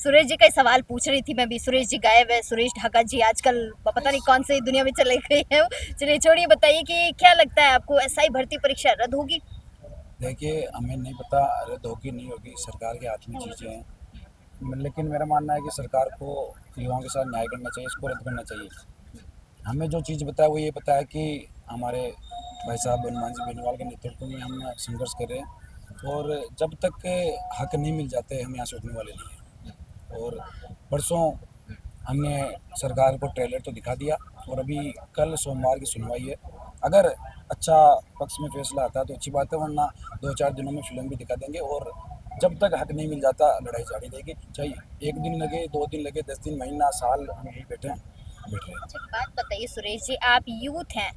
सुरेश जी का ही सवाल पूछ रही थी मैं भी। सुरेश जी गायब है, सुरेश ढाका जी आजकल पता नहीं कौन सी दुनिया में चले गए हैं। चलिए छोड़िए, बताइए कि क्या लगता है आपको, एसआई भर्ती परीक्षा रद्द होगी? देखिए, हमें नहीं पता रद्द होगी नहीं होगी, सरकार के हाथ में चीज़ें हैं। लेकिन मेरा मानना है कि सरकार को युवाओं के साथ न्याय करना चाहिए, इसको रद्द करना चाहिए। हमें जो चीज़ पता है वो ये पता है कि हमारे भाई साहब हनुमान जी बेनीवाल के नेतृत्व में हम संघर्ष कर रहे हैं, और जब तक हक नहीं मिल जाते हम यहाँ से उठने वाले नहीं हैं। और परसों हमने सरकार को ट्रेलर तो दिखा दिया, और अभी कल सोमवार की सुनवाई है। अगर अच्छा पक्ष में फैसला आता है तो अच्छी बात है, वरना 2-4 दिनों में फिल्म भी दिखा देंगे। और जब तक हक नहीं मिल जाता लड़ाई जारी रहेगी, चाहे 1 दिन लगे, 2 दिन लगे, 10 दिन, महीना, साल, हम यही बैठे हैं, बैठ रहे अच्छा, हैं। एक बात बताइए सुरेश जी, आप यूथ हैं,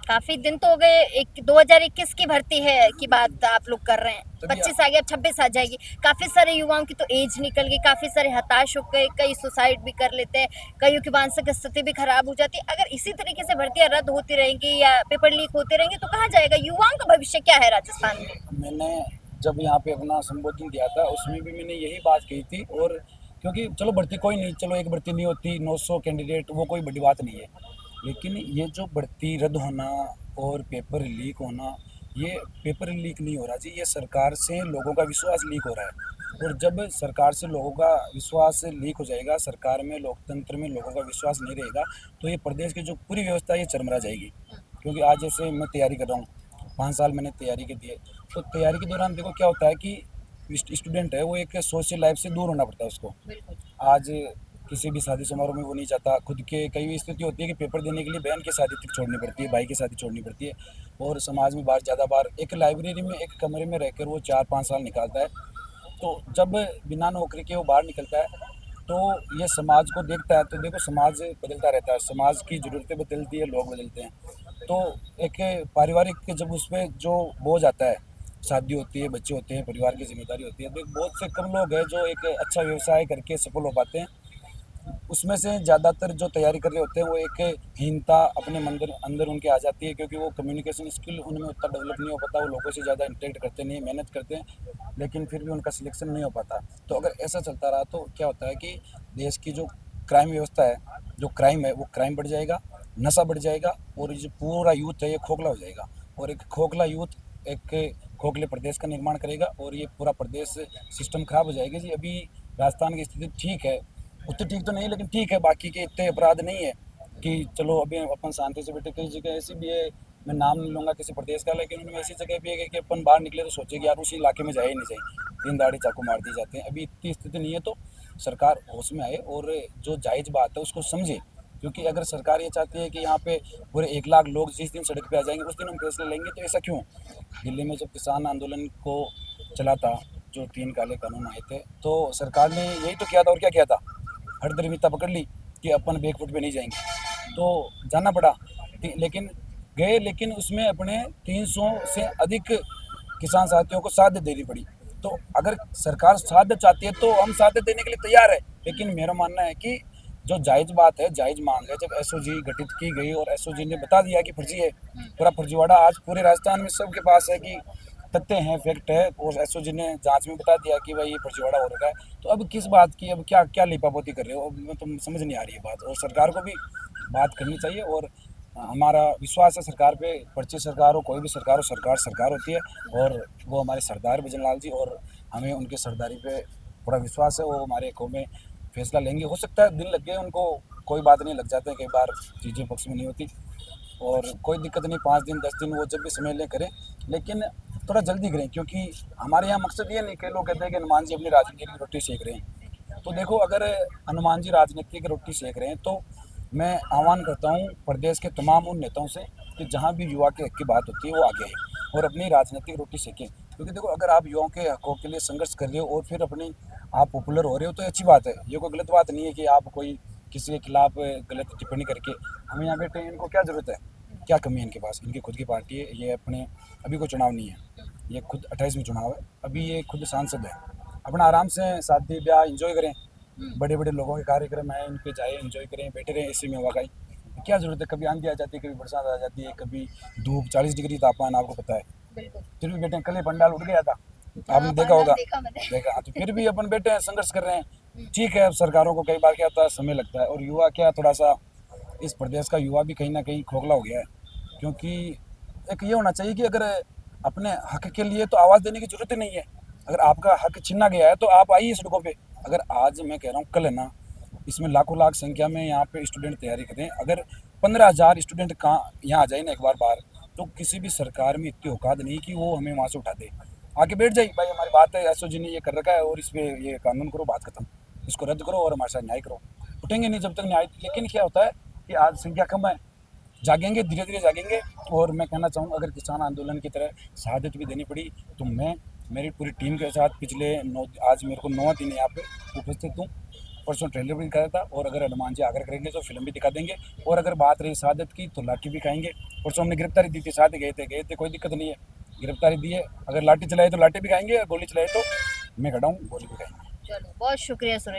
काफी दिन तो हो गए, एक 2021 की भर्ती है की बात आप लोग कर रहे हैं, तभी 25 आ गया, अब 26 आ जाएगी। काफी सारे युवाओं की तो एज निकल गई, काफी सारे हताश हो गए, कई सुसाइड भी कर लेते हैं, कईयों की मानसिक स्थिति भी खराब हो जाती है। अगर इसी तरीके से भर्तियां रद्द होती रहेंगी या पेपर लीक होते रहेंगे तो कहाँ जाएगा युवाओं का भविष्य, क्या है राजस्थान में? मैंने जब यहाँ पे अपना संबोधन दिया था उसमें भी मैंने यही बात कही थी। और क्योंकि चलो भर्ती कोई नहीं, चलो एक भर्ती नहीं होती, 900 कैंडिडेट, वो कोई बड़ी बात नहीं है। लेकिन ये जो भर्ती रद्द होना और पेपर लीक होना, ये पेपर लीक नहीं हो रहा जी, ये सरकार से लोगों का विश्वास लीक हो रहा है। और जब सरकार से लोगों का विश्वास लीक हो जाएगा, सरकार में, लोकतंत्र में लोगों का विश्वास नहीं रहेगा, तो ये प्रदेश की जो पूरी व्यवस्था है ये चरमरा जाएगी। क्योंकि आज जैसे मैं तैयारी कर रहा हूँ, 5 साल मैंने तैयारी की थी, तो तैयारी के दौरान देखो क्या होता है कि स्टूडेंट है वो एक सोशल लाइफ से दूर होना पड़ता है उसको। बिल्कुल। आज किसी भी शादी समारोह में वो नहीं जाता, खुद के कई स्थिति होती है कि पेपर देने के लिए बहन की शादी तक छोड़नी पड़ती है, भाई की शादी छोड़नी पड़ती है। और समाज में बाहर, ज़्यादा बार एक लाइब्रेरी में एक कमरे में रहकर वो 4-5 साल निकालता है। तो जब बिना नौकरी के वो बाहर निकलता है तो ये समाज को देखता है, तो देखो समाज बदलता रहता है, समाज की ज़रूरतें बदलती है, लोग बदलते हैं। तो एक पारिवारिक जब उस पर जो बोझ आता है, शादी होती है, बच्चे होते हैं, परिवार की जिम्मेदारी होती है, तो एक बहुत से कम लोग हैं जो एक अच्छा व्यवसाय करके सफल हो पाते हैं। उसमें से ज़्यादातर जो तैयारी कर रहे होते हैं वो एक हीनता अपने मंदिर अंदर उनके आ जाती है, क्योंकि वो कम्युनिकेशन स्किल उनमें उतना डेवलप नहीं हो पाता, वो लोगों से ज़्यादा इंटरेक्ट करते नहीं, मेहनत करते हैं, लेकिन फिर भी उनका सिलेक्शन नहीं हो पाता। तो अगर ऐसा चलता रहा तो क्या होता है कि देश की जो क्राइम व्यवस्था है, जो क्राइम है वो क्राइम बढ़ जाएगा, नशा बढ़ जाएगा, और ये जो पूरा यूथ है ये खोखला हो जाएगा। और एक खोखला यूथ एक खोखले प्रदेश का निर्माण करेगा, और ये पूरा प्रदेश सिस्टम खराब हो जाएगा जी। अभी राजस्थान की स्थिति ठीक है, उतनी ठीक तो नहीं लेकिन ठीक है, बाकी के इतने अपराध नहीं है कि चलो अभी अपन शांति से बैठे। कई जगह ऐसी भी है, मैं नाम नहीं लूँगा किसी प्रदेश का, लेकिन उनमें ऐसी जगह भी है कि अपन बाहर निकले तो सोचे कि यार उसी इलाके में जाए ही नहीं चाहिए, दिन दाड़ी चाकू मार दिए जाते हैं। अभी इतनी स्थिति नहीं है, तो सरकार होश में आए और जो जायज़ बात है उसको समझे। क्योंकि अगर सरकार ये चाहती है कि यहाँ पे पूरे 1 लाख लोग जिस दिन सड़क पे आ जाएंगे उस दिन हम फैसला लेंगे, तो ऐसा क्यों? दिल्ली में जब किसान आंदोलन को चला था, जो 3 काले कानून आए थे, तो सरकार ने यही तो किया था, और क्या किया था? हठधर्मिता पकड़ ली कि अपन बैकफुट पे नहीं जाएंगे, तो जाना पड़ा। लेकिन गए, लेकिन उसमें अपने 300 से अधिक किसान साथियों को शहादत देनी पड़ी। तो अगर सरकार शहादत चाहती है तो हम शहादत देने के लिए तैयार है, लेकिन मेरा मानना है कि जो जायज़ बात है, जायज़ मांग है, जब एसओजी गठित की गई और एसओजी ने बता दिया कि फर्जी है, पूरा फर्जीवाड़ा आज पूरे राजस्थान में सबके पास है कि तथ्य हैं, फैक्ट है, और एसओजी ने जांच में बता दिया कि भाई ये फर्जीवाड़ा हो रखा है। तो अब किस बात की, अब क्या क्या लिपापोती कर रहे हो? अब तुम समझ नहीं आ रही है बात, और सरकार को भी बात करनी चाहिए। और हमारा विश्वास है सरकार पे, पर्ची सरकार हो, कोई भी सरकार हो, सरकार सरकार होती है। और वो हमारे सरदार भजन लाल जी, और हमें उनकी सरदारी पे पूरा विश्वास है, वो हमारे हकों में फैसला लेंगे। हो सकता है दिन लग गए उनको, कोई बात नहीं, लग जाते हैं कई बार, चीज़ें पक्ष में नहीं होती, और कोई दिक्कत नहीं, 5 दिन 10 दिन वो जब भी समय ले करें, लेकिन थोड़ा जल्दी करें। क्योंकि हमारे यहाँ मकसद ये नहीं कि लोग कहते हैं कि हनुमान जी अपनी राजनीति की रोटी सेक रहे हैं। तो देखो, अगर हनुमान जी राजनीति की रोटी सेक रहे हैं तो मैं आह्वान करता हूँ प्रदेश के तमाम उन नेताओं से कि जहाँ भी युवा के हक की बात होती है वो आगे आए और अपनी राजनीतिक रोटी सेकें। क्योंकि देखो, अगर आप युवाओं के हकों के लिए संघर्ष कर रहे हो और फिर अपनी आप पॉपुलर हो रहे हो तो अच्छी बात है, ये कोई गलत बात नहीं है कि आप कोई किसी के खिलाफ गलत टिप्पणी करके। हम यहाँ बैठे हैं, इनको क्या ज़रूरत है, क्या कमी है इनके पास? इनकी खुद की पार्टी है, ये अपने, अभी कोई चुनाव नहीं है, ये खुद 28 में चुनाव है, अभी ये खुद सांसद है, अपना आराम से शादी ब्याह इंजॉय करें, बड़े बड़े लोगों के कार्यक्रम है, उन पे जाए, इंजॉय करें, बैठे रहें एसी में हवा खाई। क्या ज़रूरत है? कभी आंधी आ जाती है, कभी बरसात आ जाती है, कभी धूप, 40 डिग्री तापमान आपको पता है, बिल्कुल। फिर भी बैठे। कल ही पंडाल उठ गया था, आपने देखा बार-बार होगा। देखा मैंने। देखा, तो फिर भी अपन बैठे हैं, संघर्ष कर रहे हैं। ठीक है, अब सरकारों को कई बार क्या होता है, समय लगता है, और युवा क्या थोड़ा सा, इस प्रदेश का युवा भी कहीं ना कहीं खोखला हो गया है। क्योंकि एक ये होना चाहिए कि अगर अपने हक के लिए तो आवाज़ देने की जरूरत ही नहीं है। अगर आपका हक छीना गया है तो आप आइए सड़कों पे। अगर आज मैं कह रहा हूँ, कल है ना, इसमें लाखों लाख संख्या में यहाँ पे स्टूडेंट तैयारी करें, अगर 15,000 स्टूडेंट कहाँ यहाँ आ जाए ना एक बार बाहर, तो किसी भी सरकार में इतनी औकात नहीं कि वो हमें वहाँ से उठा दे। आके बैठ जाइए, भाई हमारी बात है, एसओ जी ने ये कर रखा है और इस पे ये कानून करो, बात खत्म, इसको रद्द करो और हमारे साथ न्याय करो। उठेंगे नहीं जब तक न्याय। लेकिन क्या होता है कि आज संख्या कम है, जागेंगे, धीरे धीरे जागेंगे। और मैं कहना चाहूँगा, अगर किसान आंदोलन की तरह शहादत भी देनी पड़ी तो मैं मेरी पूरी टीम के साथ पिछले 9, आज मेरे को 9 दिन यहाँ पे उपस्थित हूँ। परसों ट्रेलर भी दिखाया था, और अगर हनुमान जी आग्रह करेंगे तो फिल्म भी दिखा देंगे। और अगर बात रही शहादत की तो लाठी भी खाएंगे। परसों हमने गिरफ्तारी दी थी, साथ ही गए थे, कोई दिक्कत नहीं है, गिरफ्तारी दी है। अगर लाठी चलाए तो लाठी भी खाएंगे, और गोली चलाए तो मैं खड़ा हूँ, गोली भी खाएंगे। चलो, बहुत शुक्रिया सुरेश।